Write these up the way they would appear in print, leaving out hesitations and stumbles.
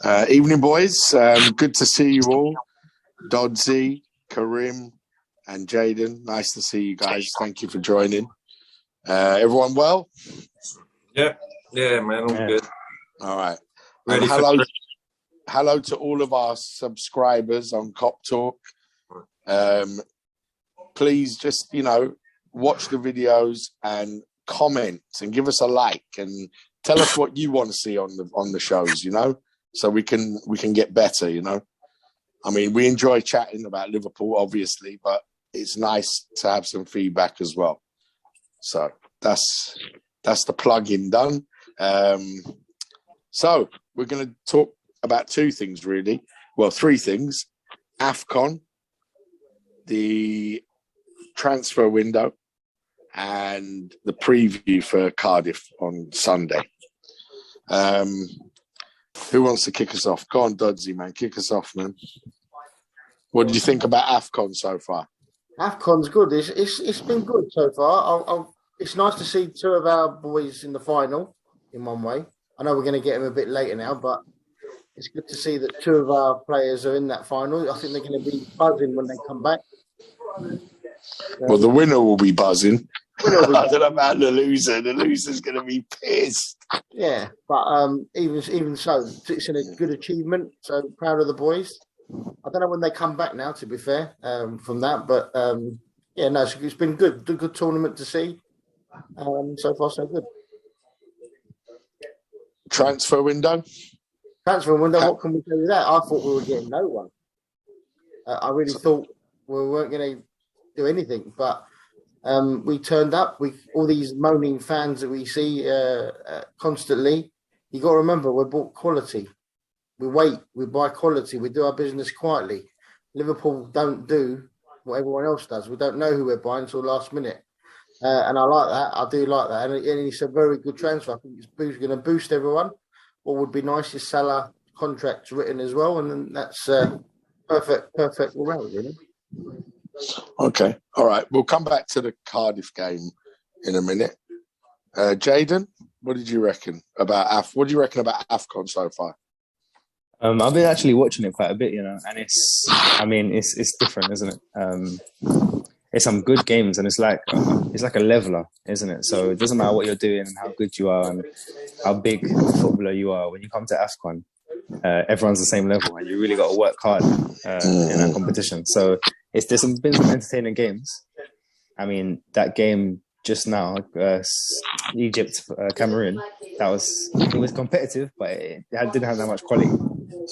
Evening, boys. Good to see you all. Dodsy, Karim, and Jaden. Nice to see you guys. Thank you for joining. Everyone well? Yeah, man. I'm good. All right. Ready hello to all of our subscribers on Cop Talk. Please just, watch the videos and comment and give us a like and tell us what you want to see on the shows, so we can get better, I mean, we enjoy chatting about Liverpool, obviously, but it's nice to have some feedback as well. So that's the plug-in done. So we're going to talk about two things, really. Well, three things. AFCON, the transfer window, and the preview for Cardiff on Sunday. Who wants to kick us off? Go on, Dodsy, man. Kick us off, man. What did you think about AFCON so far? AFCON's good. It's been good so far. It's nice to see two of our boys in the final in one way. I know we're going to get them a bit later now, but it's good to see that two of our players are in that final. I think they're going to be buzzing when they come back. Well, the winner will be buzzing. I don't know about the loser. The loser's going to be pissed. Yeah, but even so, it's a good achievement. So proud of the boys. I don't know when they come back now, to be fair, from that. But, it's been good. Good tournament to see. So far, so good. Transfer window? What can we do with that? I thought we were getting no one. I really thought we weren't going to do anything. But we turned up. All these moaning fans that we see constantly, you got to remember, we bought quality. We wait, we buy quality, we do our business quietly. Liverpool don't do what everyone else does. We don't know who we're buying until last minute. And I like that. I do like that. And it's a very good transfer. I think it's going to boost everyone. What would be nice is Salah contract written as well. And then that's perfect all round, really. Okay. All right. We'll come back to the Cardiff game in a minute. Jaden, what did you reckon about AFCON so far? I've been actually watching it quite a bit, and it's different, isn't it? It's some good games, and it's like a leveler, isn't it? So it doesn't matter what you're doing and how good you are and how big a footballer you are. When you come to AFCON, everyone's the same level, and you really got to work hard in that competition. So there's been some entertaining games. I mean, that game just now, Egypt, Cameroon, it was competitive, but it didn't have that much quality.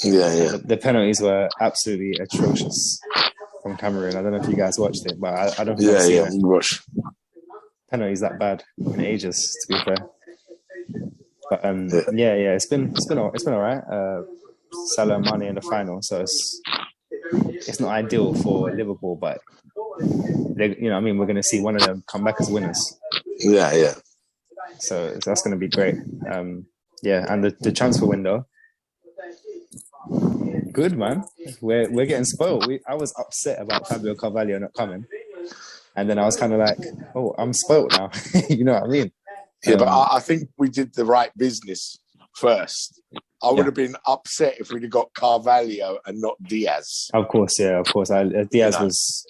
Yeah. The penalties were absolutely atrocious from Cameroon. I don't know if you guys watched it, but I don't think I've seen it. Watch. Penalties that bad in ages, to be fair. But it's been all right. Salah and Mane in the final, so it's not ideal for Liverpool, but we're going to see one of them come back as winners. Yeah. So that's going to be great. And the transfer window, good, man. We're getting spoiled. I was upset about Fabio Carvalho not coming, and then I was kind of like, oh, I'm spoiled now. You know what I mean? Yeah, but I think we did the right business first. I would have been upset if we'd have got Carvalho and not Diaz. Of course. Diaz was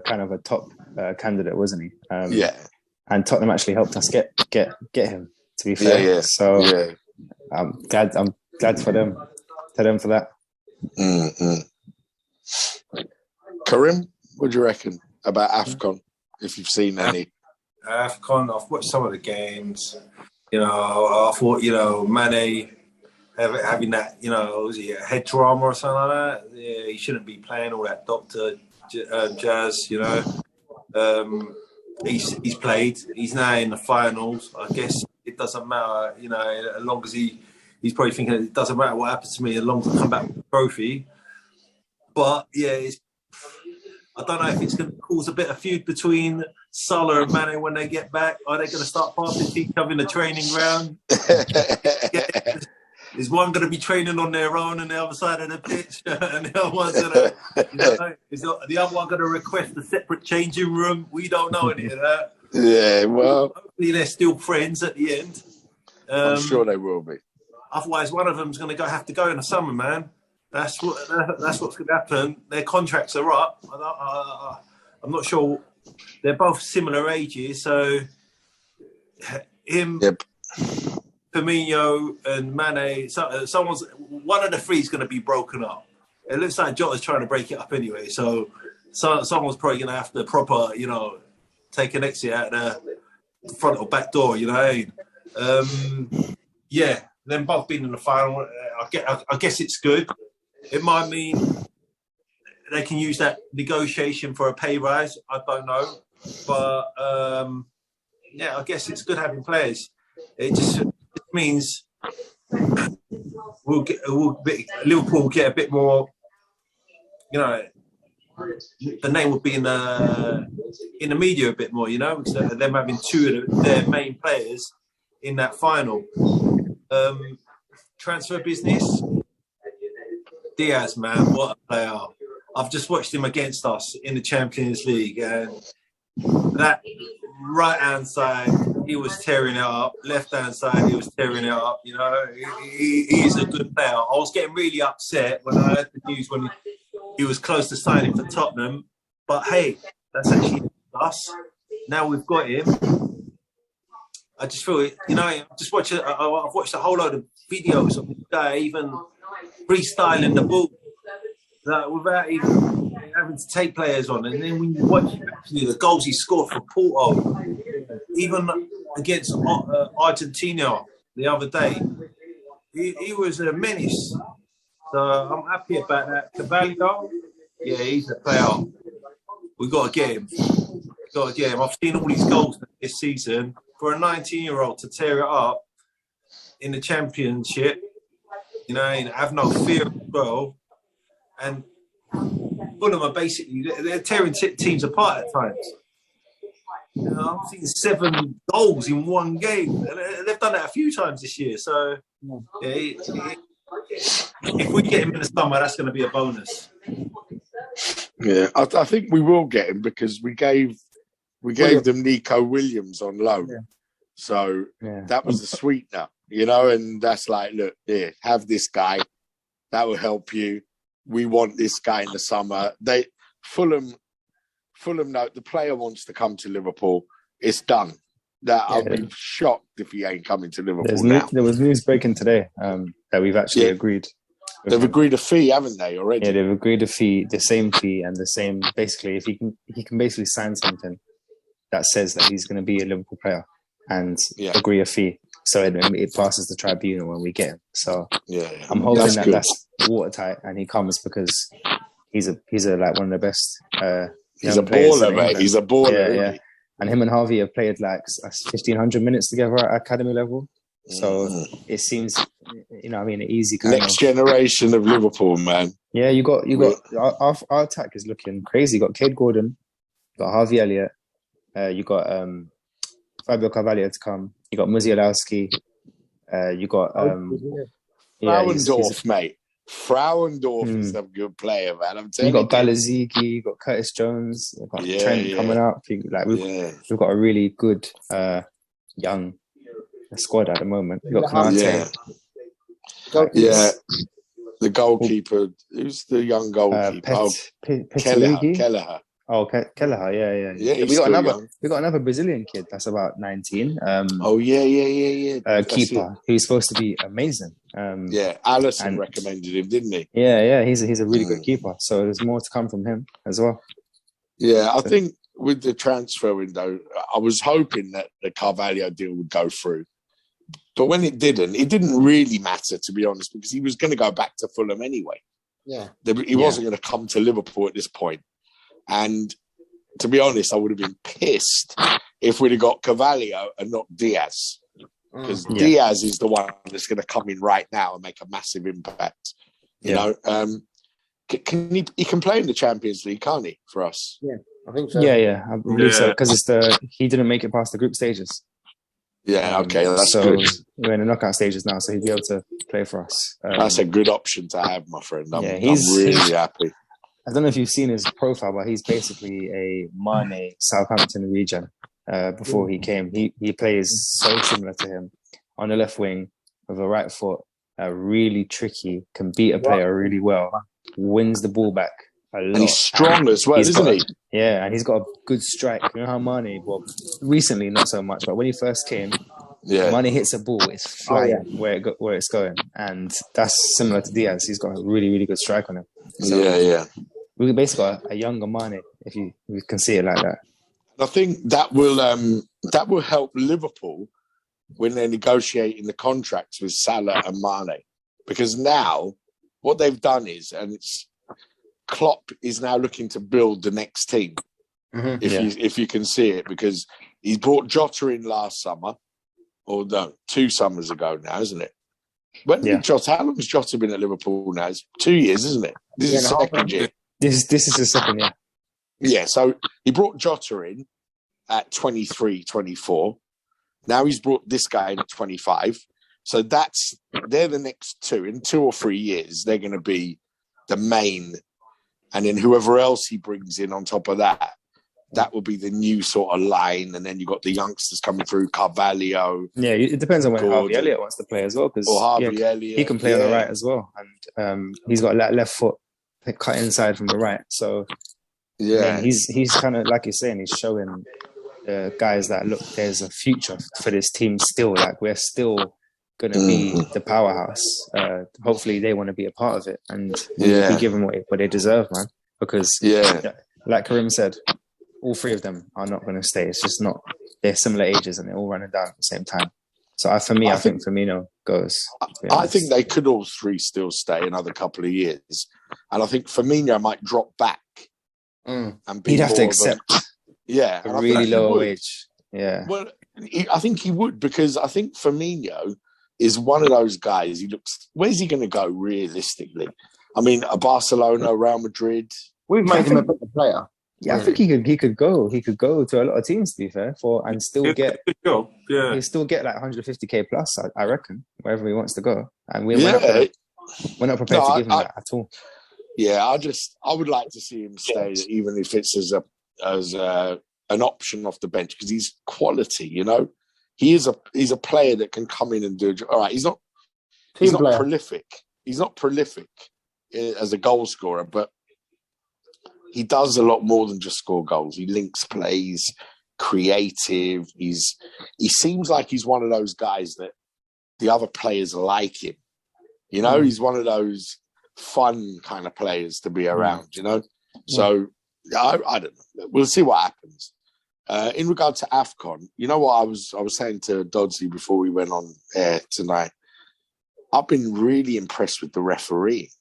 kind of a top candidate, wasn't he? And Tottenham actually helped us get him. To be fair, yeah. So I'm glad for them. To them for that. Mm-hmm. Karim, what do you reckon about AFCON? If you've seen any. AFCON, I've watched some of the games. I thought, Mane having that, was he a head trauma or something like that? Yeah, he shouldn't be playing all that doctor jazz, He's played. He's now in the finals. I guess it doesn't matter, as long as he's probably thinking it doesn't matter what happens to me as long as I come back with the trophy. But, I don't know if it's going to cause a bit of feud between Salah and Mane when they get back. Are they going to start passing each other in the training ground? Is one going to be training on their own on the other side of the pitch? And the other one's going to... is the other one going to request a separate changing room? We don't know any of that. Yeah, well... Hopefully they're still friends at the end. I'm sure they will be. Otherwise, one of them's going to have to go in the summer, man. That's what's going to happen. Their contracts are up. I'm not sure. They're both similar ages, so Firmino and Mane. One of the three is going to be broken up. It looks like Jota's trying to break it up anyway. So someone's probably going to have to proper, take an exit out the front or back door. You know what I mean? Yeah, them both being in the final. I guess it's good. It might mean they can use that negotiation for a pay rise. I don't know, but I guess it's good having players. It just means Liverpool will get a bit more. The name will be in the media a bit more. Because them having two of their main players in that final. Transfer business. Diaz, man, what a player. I've just watched him against us in the Champions League, and that right-hand side, he was tearing it up. Left-hand side, he was tearing it up. He is a good player. I was getting really upset when I heard the news when he was close to signing for Tottenham. But hey, that's actually us. Now we've got him. I just feel it. I've watched a whole load of videos of this guy even freestyling the ball without even having to take players on. And then when you watch actually the goals he scored for Porto, even against Argentina the other day, he was a menace. So I'm happy about that. Cavallo, yeah, he's a player. We've got to get him. I've seen all these goals this season. For a 19-year-old to tear it up in the Championship, have no fear as well. And Fulham are basically, they're tearing teams apart at times. I've seen 7 goals in one game. They've done that a few times this year. So, if we get him in the summer, that's going to be a bonus. Yeah, I think we will get him because we gave them Nico Williams on loan. Yeah. So that was the sweetener, and that's like, look, here, have this guy. That will help you. We want this guy in the summer. Fulham know the player wants to come to Liverpool. It's done. I'll be shocked if he ain't coming to Liverpool now. There was news breaking today that we've actually agreed. They've agreed a fee, haven't they, already? Yeah, they've agreed a fee, the same fee, and the same. Basically, if he can basically sign something that says that he's going to be a Liverpool player and agree a fee, so it passes the tribunal when we get him. So I'm hoping that's watertight and he comes because he's like one of the best. He's a baller, mate. He's a baller. Yeah. And him and Harvey have played like 1,500 minutes together at academy level. So it seems, an easy kind next generation of Liverpool, man. Yeah, you got our attack is looking crazy. You got Cade Gordon, you got Harvey Elliott, you got Fabio Carvalho to come. You got Musialowski. You got Frauendorf, mate. Frauendorf is a good player, man. I'm telling you. You got Balazigi, you got Curtis Jones, you got Trent coming up. We've got a really good young squad at the moment. You got Kanate. The goalkeeper. Who's the young goalkeeper? Kelleher. Oh, Kelleher, yeah. We got another Brazilian kid that's about 19. Keeper who's supposed to be amazing. Alisson recommended him, didn't he? Yeah. He's a really good keeper. So there's more to come from him as well. Yeah, I think with the transfer window, I was hoping that the Carvalho deal would go through. But when it didn't really matter, to be honest, because he was going to go back to Fulham anyway. Yeah. He wasn't going to come to Liverpool at this point. And to be honest, I would have been pissed if we'd have got Carvalho and not Diaz. Because Diaz is the one that's going to come in right now and make a massive impact. You know, he can play in the Champions League, can't he, for us? Yeah, I think so. Yeah, I believe so. Because he didn't make it past the group stages. Yeah, okay, that's good. We're in the knockout stages now, so he'll be able to play for us. That's a good option to have, my friend. I'm really happy. I don't know if you've seen his profile, but he's basically a Mane Southampton region. Before he came, he plays so similar to him on the left wing with a right foot, really tricky, can beat a player really well, wins the ball back a lot. And he's strong as well, isn't he? Yeah, and he's got a good strike. You know how Mane, well, recently not so much, but when he first came, Mane hits a ball, it's flying where it's going. And that's similar to Diaz. He's got a really, really good strike on him. So we basically got a younger Mane, if you can see it like that. I think that will help Liverpool when they're negotiating the contracts with Salah and Mane, because now what they've done is, and it's Klopp is now looking to build the next team. If you can see it, because he brought Jota in last summer, or no, 2 summers ago now, isn't it? When did Jota? How long has Jota been at Liverpool now? It's 2 years, isn't it? This is his second year. This is his second year. Yeah, so he brought Jota in at 23, 24. Now he's brought this guy in at 25. So they're the next 2. In 2 or 3 years, they're going to be the main. And then whoever else he brings in on top of that, that will be the new sort of line. And then you've got the youngsters coming through, Carvalho. Yeah, it depends on when Harvey Elliott wants to play as well. Because Elliott, he can play on the right as well. And he's got that left foot cut inside from the right. So he's kind of, like you're saying, he's showing guys that, look, there's a future for this team still. Like, we're still going to be the powerhouse. Hopefully they want to be a part of it, and we give them what they deserve, man. Because like Karim said, all 3 of them are not going to stay. It's just not. They're similar ages and they're all running down at the same time. So I think Firmino goes. I think they could all 3 still stay another couple of years, and I think Firmino might drop back and be. He'd have to accept a really lower wage. Yeah. Well, I think he would, because I think Firmino is one of those guys. He looks. Where's he going to go realistically? I mean, a Barcelona, Real Madrid. We've made him a better player. Yeah, I think he could go. He could go to a lot of teams, to be fair, and still get. He'll still get like 150k plus, I reckon, wherever he wants to go. And we're not prepared to give him that at all. Yeah, I would like to see him stay, even if it's as an option off the bench, because he's quality. You know, he's a player that can come in and do. All right, he's not prolific. He's not prolific as a goal scorer, but he does a lot more than just score goals. He links plays, creative. He seems like he's one of those guys that the other players like him. You know, he's one of those fun kind of players to be around, you know? So, I don't know. We'll see what happens. In regard to AFCON, you know what I was saying to Dodsley before we went on air tonight? I've been really impressed with the referee.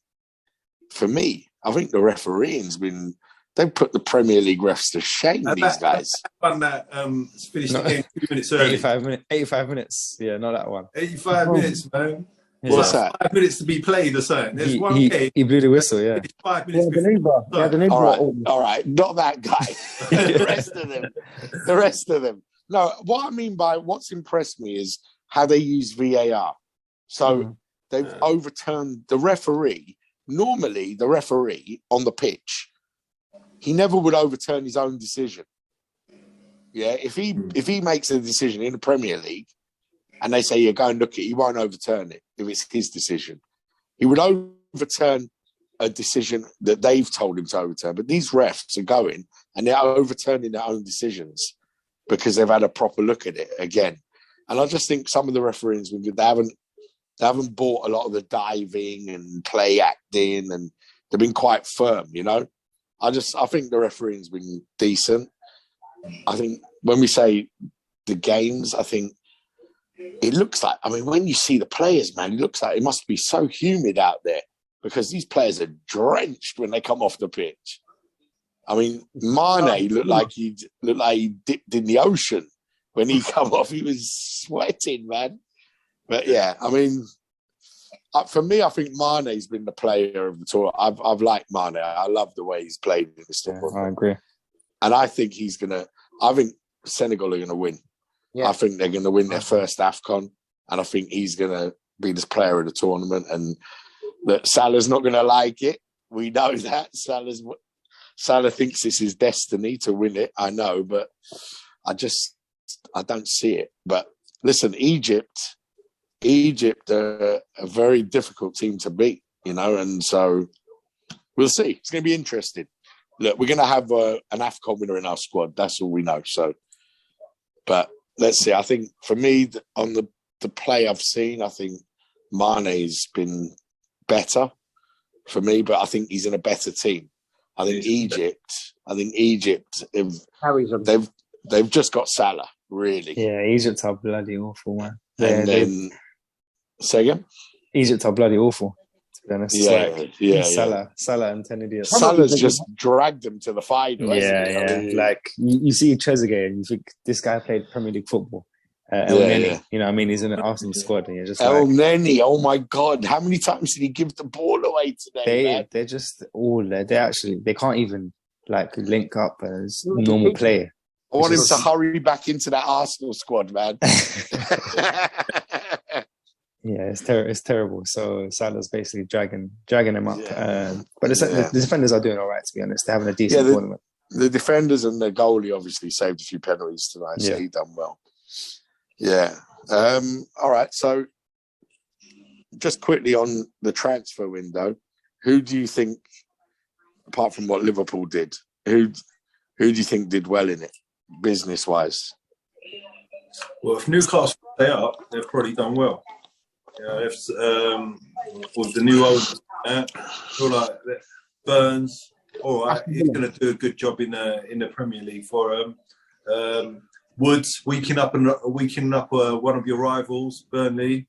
For me, I think the refereeing's been... They've put the Premier League refs to shame, these guys. That one that finished the game 2 minutes early. 85 minutes. Yeah, not that one. 85 minutes, man. What's that? 5 minutes to be played or something. There's one game. He blew the whistle, yeah. 5 minutes before. All right. Not that guy. The rest of them. No, what I mean by what's impressed me is how they use VAR. So they've overturned the referee. Normally, the referee on the pitch, he never would overturn his own decision. Yeah, if he makes a decision in the Premier League and they say, go and look at it, he won't overturn it if it's his decision. He would overturn a decision that they've told him to overturn. But these refs are going and they're overturning their own decisions because they've had a proper look at it again. And I just think some of the referees, they haven't bought a lot of the diving and play acting, and they've been quite firm, you know? I think the refereeing's been decent. I think when we say the games, I think it looks like, I mean, when you see the players, man, it looks like it must be so humid out there because these players are drenched when they come off the pitch. I mean, Mane looked like he dipped in the ocean when he come off. He was sweating, man. But yeah, I mean, for me, I think Mane's been the player of the tour. I've liked Mane. I love the way he's played in this tour. I agree. And I think I think Senegal are going to win. Yeah. I think they're going to win their first AFCON. And I think he's going to be this player of the tournament. And that Salah's not going to like it. We know that. Salah thinks it's his destiny to win it. I know, but I don't see it. But listen, Egypt, Egypt are a very difficult team to beat, and so we'll see. It's going to be interesting. Look, we're going to have an AFCON winner in our squad. That's all we know. So, but let's see. I think for me, on the play I've seen, I think Mane's been better for me, but I think he's in a better team. I think Egypt, they've just got Salah, really. Yeah, Egypt are bloody awful, man. And then, say again? Egypt are bloody awful, to be honest. Salah and 10 idiots. Salah's just dragged them to the final. Yeah. Like, you see Trezeguet and you think this guy played Premier League football. El Neni, he's in an Arsenal squad, and you're just Neni. Oh my God, how many times did he give the ball away today? They're just all there. They can't even like link up as normal play. I want him to hurry back into that Arsenal squad, man. Yeah, it's terrible. So Salah's basically dragging him up. But the defenders are doing all right, to be honest. They're having a decent tournament. The defenders and the goalie obviously saved a few penalties tonight, so he done well. Yeah. All right. So just quickly on the transfer window, who do you think, apart from what Liverpool did, who do you think did well in it, business-wise? Well, if Newcastle stay up, they've probably done well. If with the new owners, I feel like Burns, all right, he's going to do a good job in the Premier League for them. Woods weakening up one of your rivals, Burnley.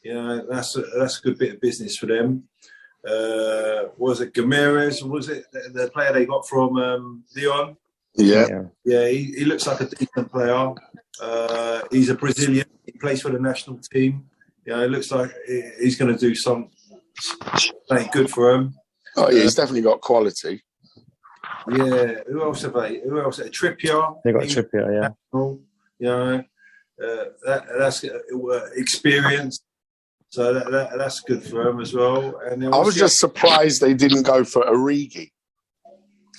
That's a good bit of business for them. Was it Gameres? Was it the player they got from Lyon? Yeah. He looks like a decent player. He's a Brazilian. He plays for the national team. It looks like he's going to do something good for him. Oh, yeah, he's definitely got quality. Yeah, who else have they? Trippier. They got Trippier, that's experience. So that's good for him as well. And I was just surprised they didn't go for Origi.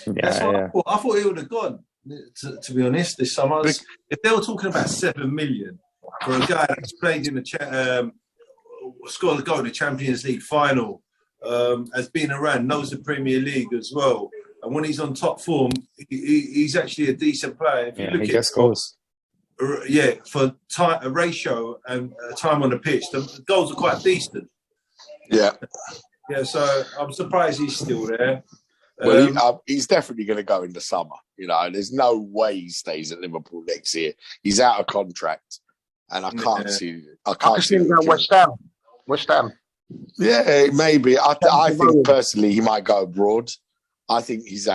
That's what I thought he would have gone. To be honest, this summer, if they were talking about 7 million for a guy that's played in the scored a goal in the Champions League final, has been around, knows the Premier League as well. And when he's on top form, he's actually a decent player. If you look he gets goals. For a ratio and time on the pitch, the goals are quite decent. Yeah. So I'm surprised he's still there. Well, he's definitely going to go in the summer. There's no way he stays at Liverpool next year. He's out of contract, and I can't see him going West Ham. West Ham. Yeah, maybe. I think personally he might go abroad. I think he's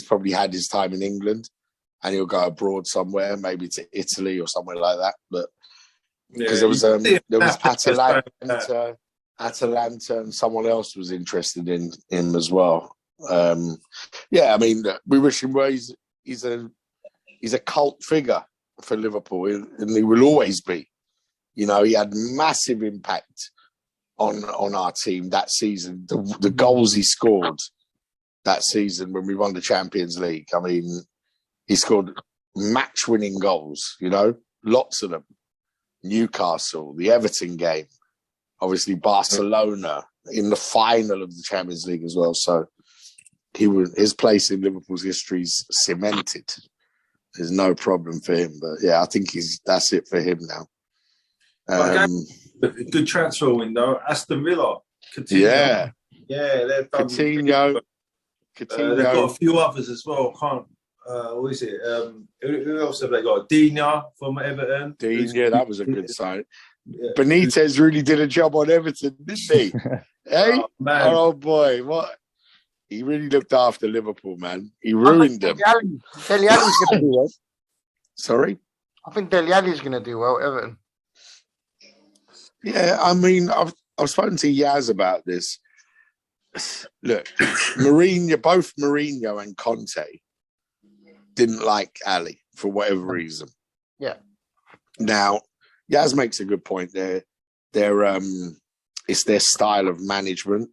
probably had his time in England, and he'll go abroad somewhere, maybe to Italy or somewhere like that. But because there was Atalanta, and someone else was interested in him as well. We wish him well. He's a cult figure for Liverpool, and he will always be. He had massive impact on our team that season. The goals he scored that season when we won the Champions League. I mean, he scored match-winning goals. Lots of them. Newcastle, the Everton game, obviously Barcelona in the final of the Champions League as well. So his place in Liverpool's history is cemented. There's no problem for him. But I think that's it for him now. Good transfer window. Aston Villa. Coutinho. They've done Coutinho. They've got a few others as well. What is it? Who else have they got? Digne from Everton. Digne, that was a good sign. Yeah. Benitez really did a job on Everton, didn't he? Hey? Oh, man. Oh, boy. What? He really looked after Liverpool, man. He ruined them. Dele Alli's going to do well. Sorry? I think Dele Alli's going to do well, Everton. Yeah, I mean, I've spoken to Yaz about this. Look, both Mourinho and Conte didn't like Ali for whatever reason. Yeah. Now, Yaz makes a good point there. It's their style of management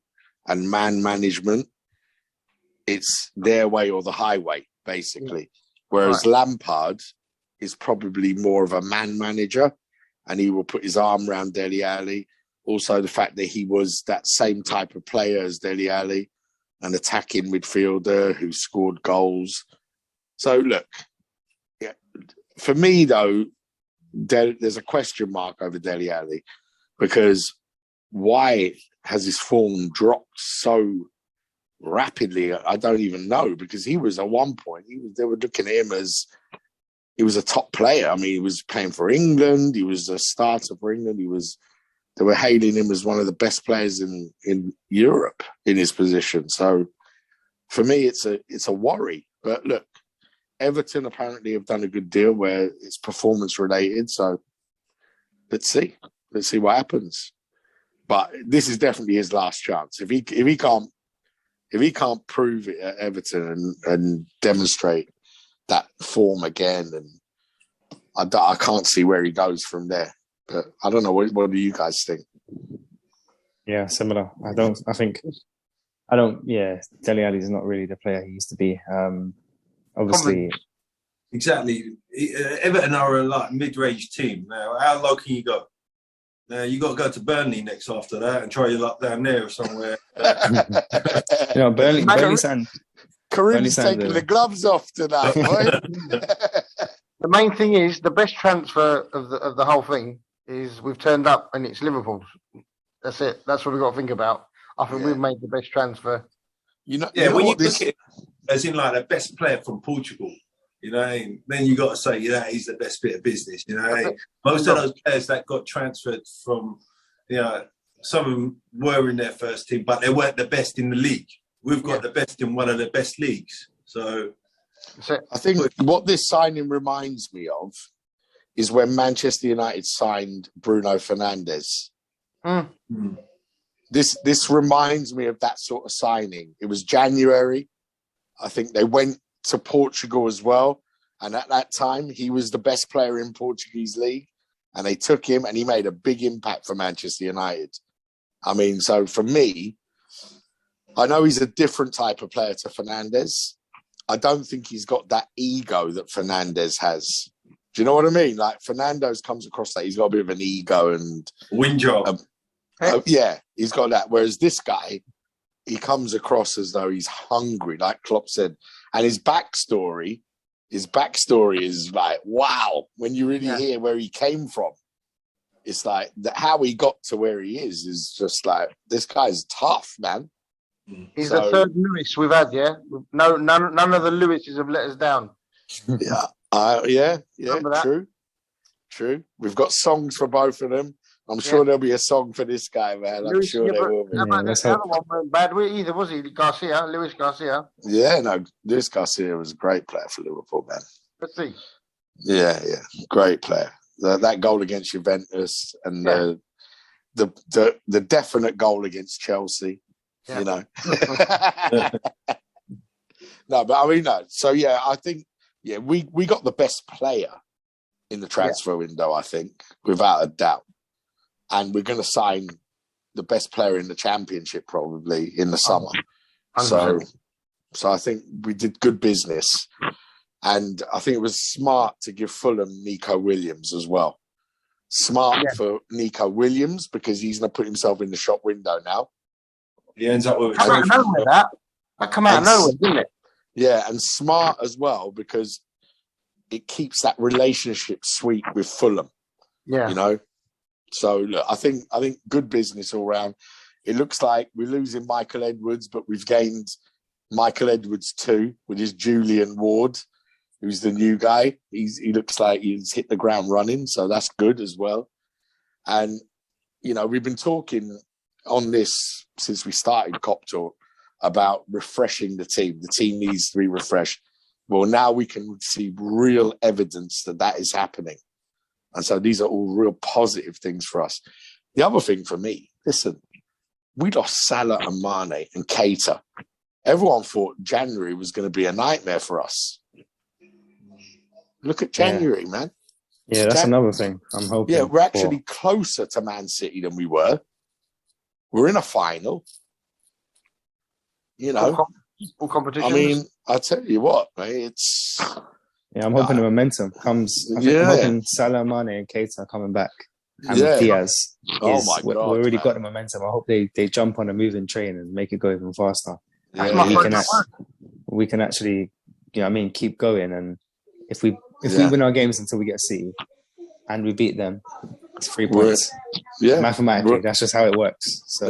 and man management. It's their way or the highway, basically. Whereas Lampard is probably more of a man manager. and he will put his arm around Dele Alli. Also, the fact that he was that same type of player as Dele Alli, an attacking midfielder who scored goals. So, look, yeah, for me, though, there's a question mark over Dele Alli, because why has his form dropped so rapidly? I don't even know, because he was at one point, they were looking at him as he was a top player. I mean, he was playing for England. He was a starter for England. They were hailing him as one of the best players in Europe in his position. So for me, it's a worry. But look, Everton apparently have done a good deal where it's performance related. So let's see what happens. But this is definitely his last chance. If he can't prove it at Everton and demonstrate that form again, and I can't see where he goes from there. But I don't know. What do you guys think? Yeah, similar. Yeah, Dele Alli is not really the player he used to be. Obviously, exactly. Everton are a like mid-range team. Now, how low can you go? Now you got to go to Burnley next after that and try your luck down there or somewhere. Burnley signed. Karim's taking the gloves off tonight, boy. The main thing is the best transfer of the whole thing is we've turned up and it's Liverpool. That's it. That's what we've got to think about. I think we've made the best transfer. When you look at it as in like the best player from Portugal, then you got to say, he's the best bit of business. Most of those players that got transferred from, some of them were in their first team, but they weren't the best in the league. We've got the best in one of the best leagues. So I think what this signing reminds me of is when Manchester United signed Bruno Fernandes. This reminds me of that sort of signing. It was January. I think they went to Portugal as well. And at that time, he was the best player in Portuguese league. And they took him and he made a big impact for Manchester United. I mean, so for me, I know he's a different type of player to Fernandes. I don't think he's got that ego that Fernandes has. Do you know what I mean? Like, Fernandes comes across that he's got a bit of an ego and win job. He's got that. Whereas this guy, he comes across as though he's hungry, like Klopp said. And his backstory is like, wow. When you really hear where he came from, it's like how he got to where he is just like, this guy's tough, man. He's the third Lewis we've had, yeah? None of the Lewises have let us down. True. We've got songs for both of them. I'm sure there'll be a song for this guy, man. I'm sure there will be. The other one weren't bad either, was he? Luis Garcia. Yeah, no, Luis Garcia was a great player for Liverpool, man. Let's see. Yeah, great player. That goal against Juventus and the definite goal against Chelsea. No, but I mean, no. So I think we got the best player in the transfer window. I think without a doubt, and we're going to sign the best player in the Championship probably in the summer. 100%. So I think we did good business, and I think it was smart to give Fulham Nico Williams as well. Smart for Nico Williams because he's going to put himself in the shop window now. He ends up with that come out of nowhere, didn't it? Yeah, and smart as well because it keeps that relationship sweet with Fulham. Yeah, So look, I think good business all round. It looks like we're losing Michael Edwards, but we've gained Michael Edwards too with his Julian Ward, who's the new guy. He looks like he's hit the ground running, so that's good as well. And we've been talking on this since we started Cop Talk about refreshing the team. The team needs to be refreshed. Well, now we can see real evidence that is happening. And so these are all real positive things for us. The other thing for me, listen, we lost Salah and Mane and Keita. Everyone thought January was going to be a nightmare for us. Look at January, man. Yeah, that's another thing. I'm hoping. Yeah, we're actually closer to Man City than we were. We're in a final. All competitions. I mean, I tell you what, mate, it's... Yeah, I'm hoping the momentum comes. I'm hoping Salah, Mane and Keita are coming back. and with Diaz. Oh my God, we already got the momentum. I hope they jump on a moving train and make it go even faster. Yeah. We can actually, keep going. And if we win our games until we get City and we beat them, it's 3 points. Mathematically, that's just how it works. So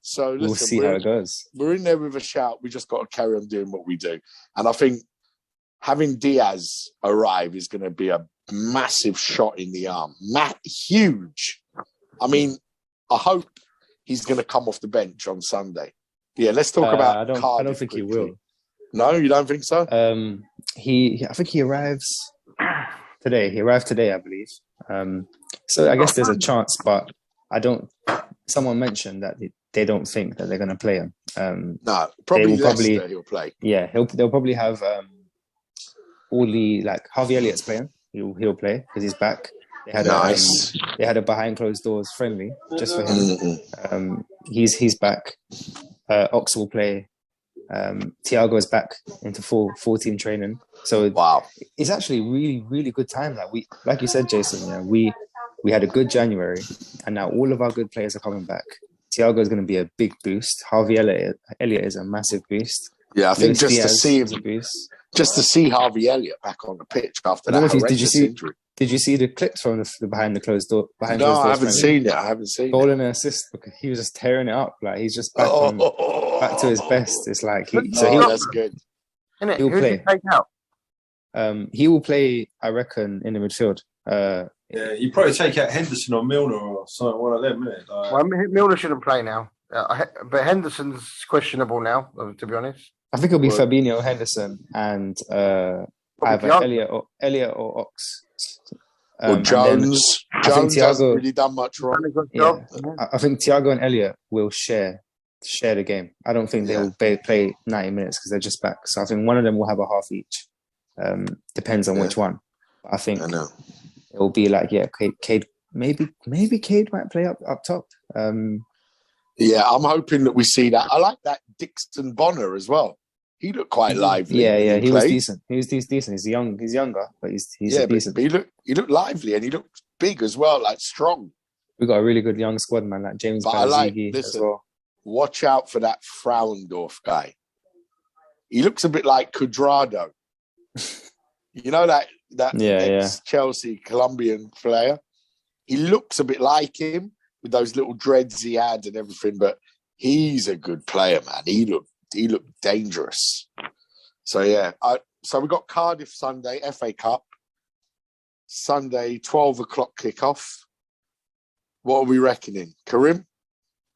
So listen, we'll see how it goes. We're in there with a shout. We just got to carry on doing what we do. And I think having Diaz arrive is going to be a massive shot in the arm. Huge. I mean, I hope he's going to come off the bench on Sunday. Yeah, let's talk about Cardiff. I don't think quickly. He will. No, you don't think so? I think he arrives today. He arrived today, I believe. So I guess there's a chance, but I don't. Someone mentioned that they don't think that they're going to play him. No, probably he'll play. Yeah, they'll probably have all the Harvey Elliott's playing. He'll play because he's back. They had a behind closed doors friendly just for him. He's back. Ox will play. Thiago is back into full team training. So it's actually really, really good time. Like you said, Jason, we had a good January, and now all of our good players are coming back. Thiago is going to be a big boost. Harvey Elliott is a massive boost. Yeah, I think Luis just Diaz to see Harvey Elliott back on the pitch after that horrendous injury. Did you see the clips from the behind the closed door? No, I haven't seen it. Goal and an assist because he was just tearing it up. He's just back to his best. It's that's good. Isn't it? Who did he take out? He will play, I reckon, in the midfield. You probably take out Henderson or Milner or something, one of them, isn't it? Well, Milner shouldn't play now, but Henderson's questionable now. To be honest, I think it'll be Fabinho, Henderson, and either Elliott or Ox. Or Jones. Jones hasn't really done much wrong. Yeah. I think Thiago and Elliott will share the game. I don't think they will play 90 minutes because they're just back. So I think one of them will have a half each. Depends on which one. I think it will be Cade. Maybe Cade might play up top. I'm hoping that we see that. I like that Dixon Bonner as well. He looked quite lively. Yeah, he was decent. He's decent. He's younger, but he's decent. But he looked lively and he looked big as well, strong. We got a really good young squad, man, like James Banzigi as well. Watch out for that Frauendorf guy. He looks a bit like Cuadrado. You know that ex-Chelsea Colombian player? He looks a bit like him with those little dreads he had and everything, but he's a good player, man. He looked dangerous. So, so we got Cardiff Sunday, FA Cup. Sunday, 12 o'clock kickoff. What are we reckoning? Karim?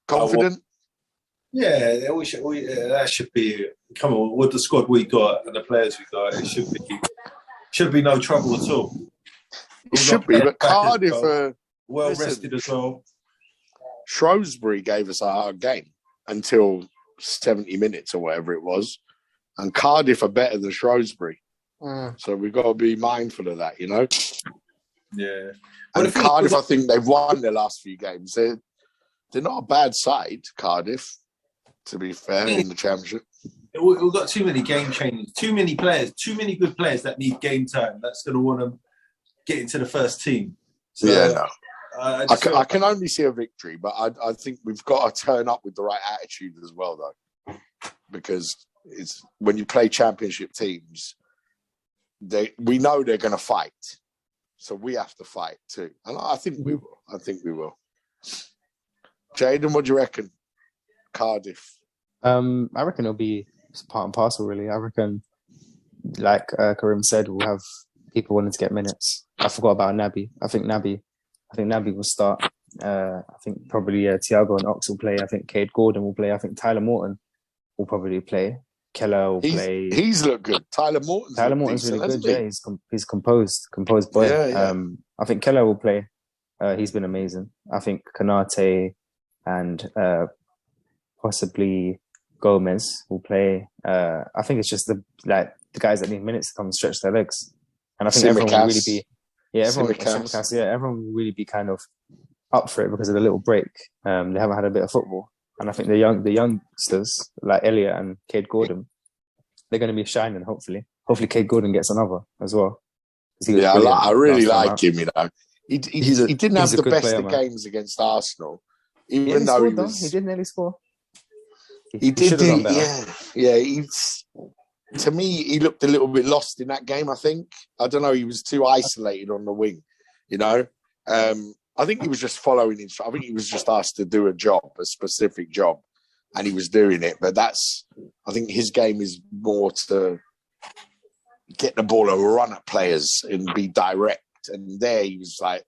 Confident? That should be. Come on, with the squad we got and the players we got, it should be no trouble at all. It should be, but Cardiff are well rested as well. Shrewsbury gave us a hard game until 70 minutes or whatever it was, and Cardiff are better than Shrewsbury. So we've got to be mindful of that, Yeah. And Cardiff, I think they've won their last few games. They're not a bad side, Cardiff, to be fair, in the Championship. We've got too many game changers, too many players, too many good players that need game time. That's going to want to get into the first team. So, I can only see a victory, but I think we've got to turn up with the right attitude as well, though, because it's when you play Championship teams, we know they're going to fight, so we have to fight too, and I think we will. Jaden, what do you reckon? Cardiff. I reckon it'll be part and parcel, really. I reckon, like Karim said, we'll have people wanting to get minutes. I forgot about Naby. I think Naby will start. I think probably Thiago and Ox will play. I think Cade Gordon will play. I think Tyler Morton will probably play. Keller will play. He's looked good. Tyler Morton's really good. Yeah, he's composed boy. Yeah. I think Keller will play. He's been amazing. I think Konate and possibly Gomez will play. I think it's just the guys that need minutes to come and stretch their legs. And I think everyone will really be everyone will really be kind of up for it because of the little break. They haven't had a bit of football. And I think the youngsters like Elliot and Cade Gordon, they're going to be shining. Hopefully, Cade Gordon gets another as well. I really like him. He didn't have he's a the good best player, of man. games against Arsenal, He even though scored, he was. He did nearly score. He did. should have done better. Yeah. To me, he looked a little bit lost in that game. I think. I don't know. He was too isolated on the wing. You know. I think he was just following his. I think he was just asked to do a specific job, and he was doing it. But I think his game is more to get the ball and run at players and be direct. And there he was like,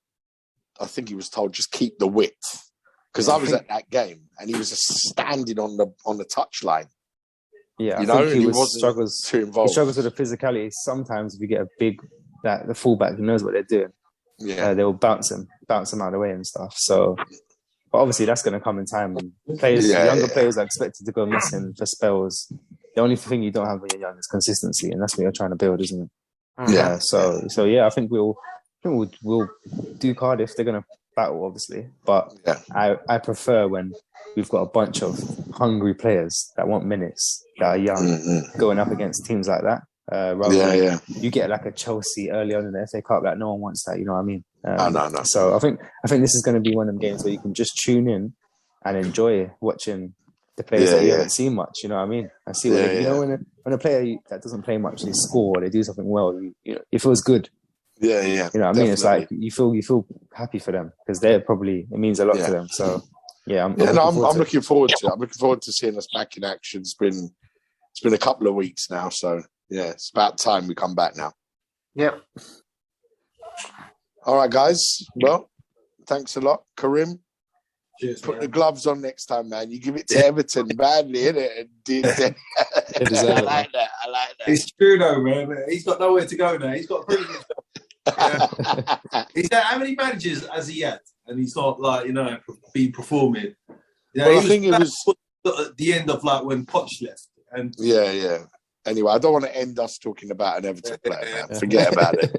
I think he was told just keep the width, because I was at that game and he was just standing on the touchline. Yeah, you I know, think he wasn't struggles. too involved. He struggles with the physicality. Sometimes if you get the fullback who knows what they're doing, they will bounce him out of the way and stuff. So, but obviously that's going to come in time. And younger players are expected to go missing for spells. The only thing you don't have when you're young is consistency, and that's what you're trying to build, isn't it? Yeah. So yeah, I think we'll do Cardiff. They're going to battle, obviously, but I prefer when we've got a bunch of hungry players that want minutes, that are young, going up against teams like that. Rather than you get like a Chelsea early on in the FA Cup, like no one wants that. You know what I mean? No. So I think this is going to be one of them games where you can just tune in and enjoy watching the players that you haven't seen much. You know what I mean? I see what you know when a player that doesn't play much, they score, they do something well. It feels good. Yeah. You know what I mean? Definitely. It's like you feel happy for them because it means a lot to them. So I'm looking forward to it. I'm looking forward to seeing us back in action. It's been a couple of weeks now, so yeah, it's about time we come back now. Yep. All right, guys. Well, thanks a lot, Karim. Cheers, Put man. the gloves on next time, man. You give it to Everton badly, innit? I like that. It's true though, man. He's got nowhere to go now. He's got to prove himself. He's had, how many managers has he had? And he's not been performing. Well, I think it was at the end of when Poch left. And Anyway, I don't want to end us talking about an Everton player, man. Forget about it.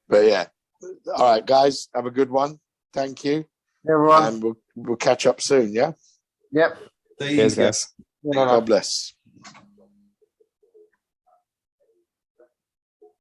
But yeah. All right, guys. Have a good one. Thank you. Everyone. And we'll catch up soon, yeah? Yep. Cheers, guys. God bless.